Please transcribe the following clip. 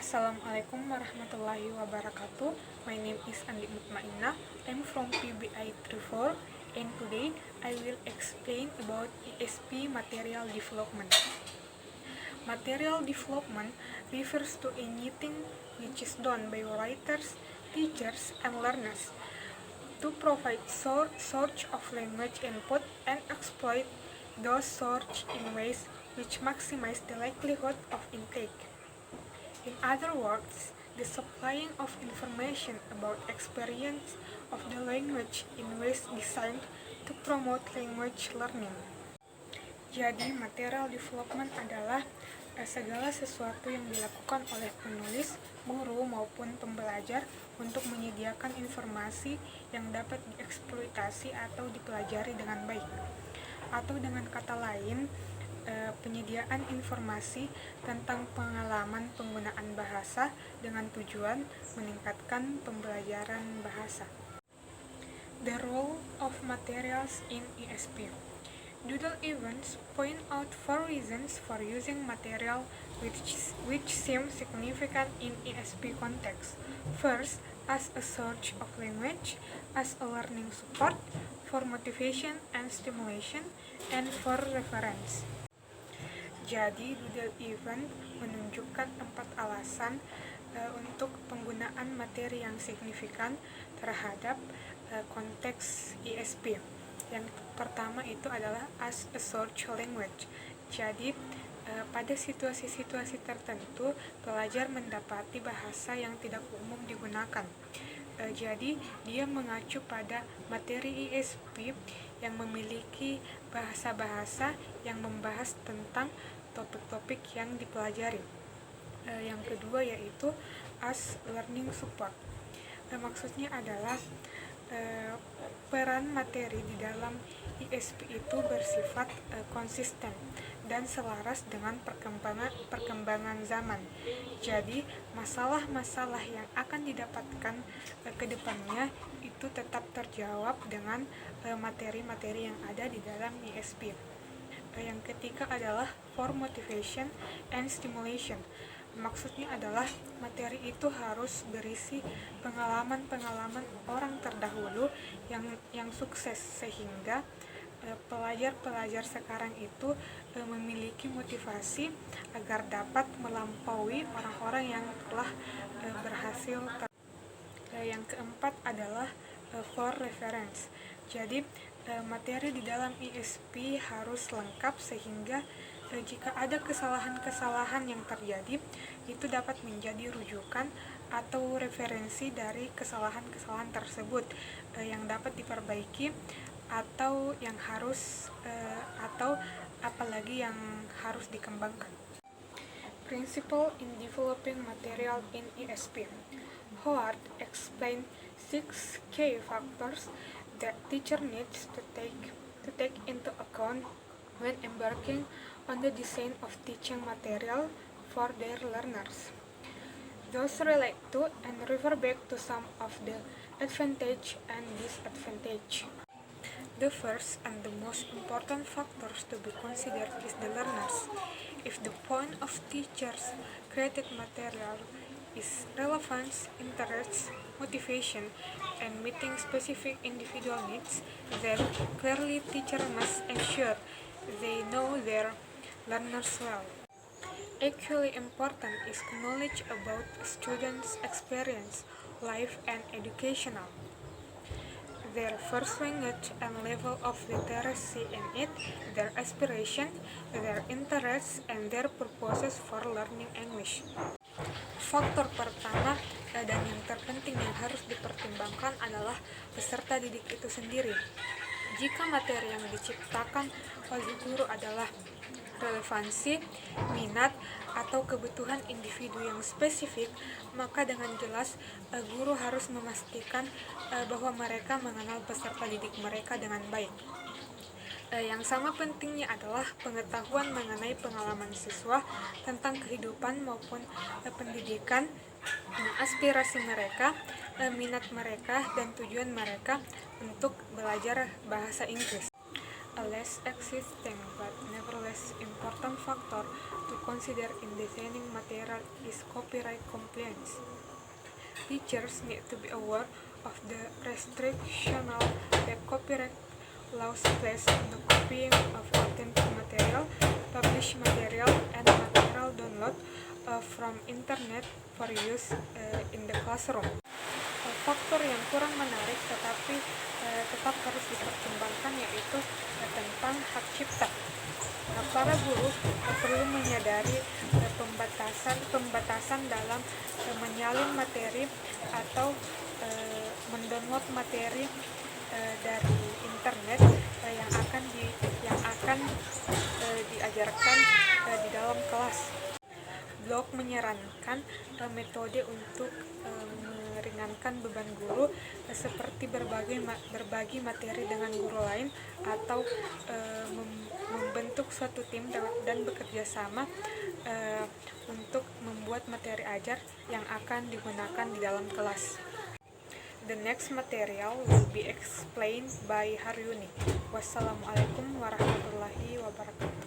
Assalamualaikum warahmatullahi wabarakatuh. My name is Andi Mutmainah. I'm from PBI 34 and today I will explain about ESP material development. Material development refers to anything which is done by writers, teachers, and learners to provide source of language input and exploit those source in ways which maximize the likelihood of intake. In other words, the supplying of information about experience of the language in ways designed to promote language learning. Jadi, material development adalah segala sesuatu yang dilakukan oleh penulis, guru, maupun pembelajar untuk menyediakan informasi yang dapat dieksploitasi atau dipelajari dengan baik. Atau dengan kata lain, penyediaan informasi tentang pengalaman penggunaan bahasa dengan tujuan meningkatkan pembelajaran bahasa. The role of materials in ESP. Doodle events point out 4 reasons for using material which seem significant in ESP context. First, as a source of language, as a learning support, for motivation and stimulation, and for reference. Jadi, doodle event menunjukkan 4 alasan untuk penggunaan materi yang signifikan terhadap konteks ESP. Yang pertama itu adalah as a source language. Jadi, pada situasi-situasi tertentu, pelajar mendapati bahasa yang tidak umum digunakan. Jadi, dia mengacu pada materi ESP yang memiliki bahasa-bahasa yang membahas tentang topik-topik yang dipelajari. Yang kedua yaitu as learning support. Maksudnya adalah peran materi di dalam ESP itu bersifat konsisten dan selaras dengan perkembangan zaman. Jadi, masalah-masalah yang akan didapatkan ke depannya itu tetap terjawab dengan materi-materi yang ada di dalam ESP. Yang ketiga adalah for motivation and stimulation. Maksudnya adalah materi itu harus berisi pengalaman-pengalaman orang terdahulu yang sukses sehingga pelajar-pelajar sekarang itu memiliki motivasi agar dapat melampaui orang-orang yang telah berhasil. Yang keempat adalah for reference. Jadi, materi di dalam ESP harus lengkap sehingga jika ada kesalahan-kesalahan yang terjadi, itu dapat menjadi rujukan atau referensi dari kesalahan-kesalahan tersebut yang dapat diperbaiki atau yang harus atau apalagi yang harus dikembangkan. Principle in developing material in ESP. Howard explained 6 key factors that teacher needs to take into account when embarking on the design of teaching material for their learners. Those relate to and refer back to some of the advantage and disadvantage. The first and the most important factors to be considered is the learners. If the point of teachers' created material is relevance, interest, motivation, and meeting specific individual needs, then clearly teacher must ensure they know their learners well. Equally important is knowledge about students' experience, life, and educational. Their first language and level of literacy in it, their aspirations, their interests, and their purposes for learning English. Faktor pertama dan yang terpenting yang harus dipertimbangkan adalah peserta didik itu sendiri. Jika materi yang diciptakan oleh guru adalah relevansi, minat, atau kebutuhan individu yang spesifik, maka dengan jelas guru harus memastikan bahwa mereka mengenal peserta didik mereka dengan baik. Yang sama pentingnya adalah pengetahuan mengenai pengalaman siswa tentang kehidupan maupun pendidikan, aspirasi mereka, minat mereka, dan tujuan mereka untuk belajar bahasa Inggris. a less existing but nevertheless important factor to consider in designing material is copyright compliance. Teachers need to be aware of the restrictions that copyright laws place on the copying of authentic material, published material, and material download from internet for use in the classroom. Faktor yang kurang menarik tetapi tetap harus dipertimbangkan yaitu tentang hak cipta. Para guru perlu menyadari pembatasan dalam menyalin materi atau mendownload materi dari internet yang akan diajarkan di dalam kelas. Blog menyarankan metode untuk meringankan beban guru seperti berbagi materi dengan guru lain atau membentuk suatu tim dan bekerja sama untuk membuat materi ajar yang akan digunakan di dalam kelas. The next material will be explained by Haryuni. Wassalamualaikum warahmatullahi wabarakatuh.